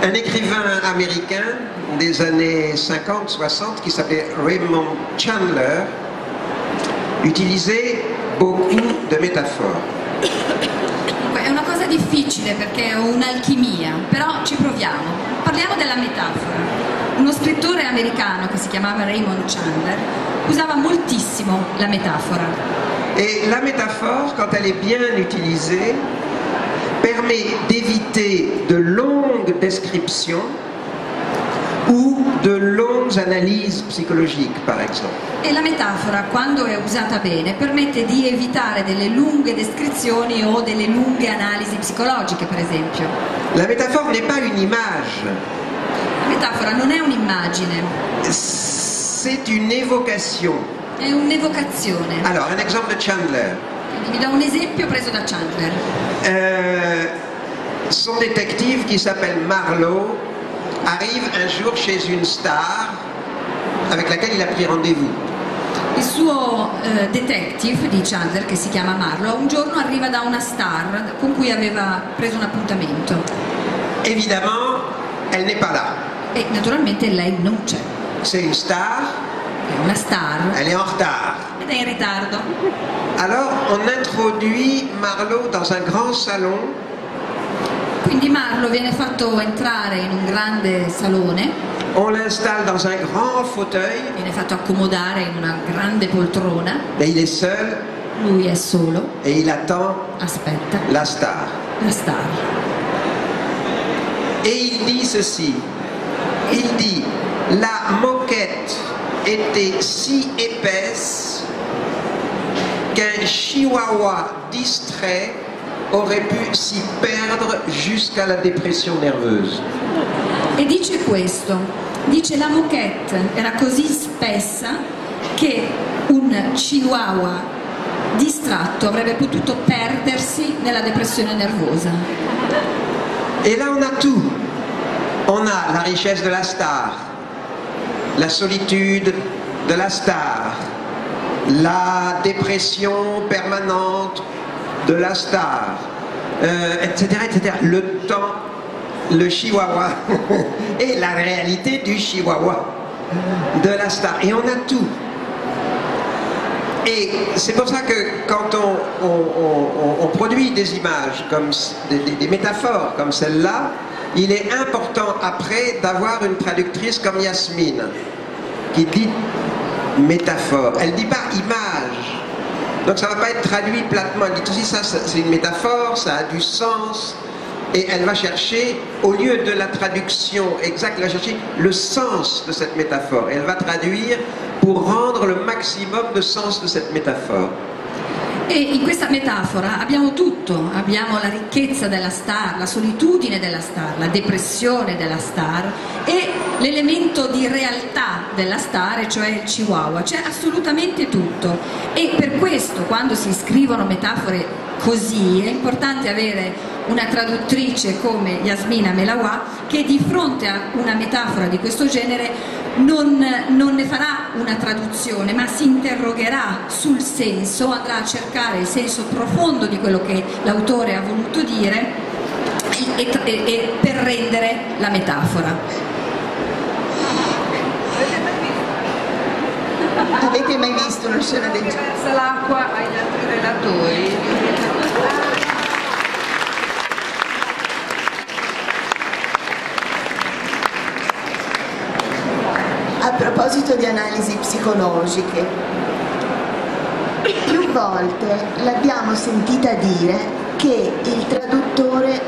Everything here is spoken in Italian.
Un écrivain américain des années 50-60 qui s'appelait Raymond Chandler utilisait beaucoup de métaphores. È una cosa difficile perché è un'alchimia, però ci proviamo. Parliamo della metafora. Uno scrittore americano che si chiamava Raymond Chandler usava moltissimo la metafora. Et la métaphore, quand elle est bien utilisée, permet d'éviter de longues descriptions ou de longues analyses psychologiques, par exemple. E la metafora, quando è usata bene, permette di evitare delle lunghe descrizioni o delle lunghe analisi psicologiche, per esempio. La métaphore n'est pas une image. La metafora non è un'immagine, C'est une évocation. è un'evocazione. Alors, un exemple de Chandler. Quindi vi do un esempio preso da Chandler. Son détective, qui s'appelle Marlowe, arrive un jour chez une star avec laquelle il a pris rendez-vous. Il suo detective di Chandler, che si chiama Marlowe, un giorno arriva da una star con cui aveva preso un appuntamento. Évidemment, elle n'est pas là. E naturalmente lei non c'è. C'est une star, È una star elle est en retard. ed è in ritardo. Alors, on introduit Marlowe dans un grand salon. Quindi Marlowe viene fatto entrare in un grande salone, On l'installe dans un grand fauteuil, viene fatto accomodare in una grande poltrona, et il est seul lui è solo, et il attend aspetta la star. la star. Et il dit ceci, il dit, la moquette était si épaisse qu'un chihuahua distrait aurait pu s'y perdre jusqu'à la dépression nerveuse. E dice questo, dice la moquette era così spessa che un chihuahua distratto avrebbe potuto perdersi nella depressione nervosa. Et là on a tout. On a la richesse de la star, la solitude de la star, la dépression permanente de la star, etc., etc. Le temps, le chihuahua et la réalité du chihuahua, de la star. Et on a tout. Et c'est pour ça que quand on produit des images, comme des métaphores comme celle-là, il est important après d'avoir une traductrice comme Yasmine, qui dit métaphore. Elle ne dit pas image. Donc ça ne va pas être traduit platement. Elle dit aussi ça, c'est une métaphore, ça a du sens. Et elle va chercher, au lieu de la traduction exacte, elle va chercher le sens de cette métaphore. Et elle va traduire pour rendre le maximum de sens de cette métaphore. E in questa metafora abbiamo tutto, abbiamo la ricchezza della star, la solitudine della star, la depressione della star e l'elemento di realtà della star, cioè il chihuahua, c'è assolutamente tutto. E per questo quando si scrivono metafore così è importante avere una traduttrice come Yasmina Melawa che di fronte a una metafora di questo genere non ne farà una traduzione, ma si interrogherà sul senso, andrà a cercare il senso profondo di quello che l'autore ha voluto dire e per rendere la metafora. Avete mai visto una scena del genere? Versa l'acqua agli altri relatori. A proposito di analisi psicologiche, più volte l'abbiamo sentita dire che il traduttore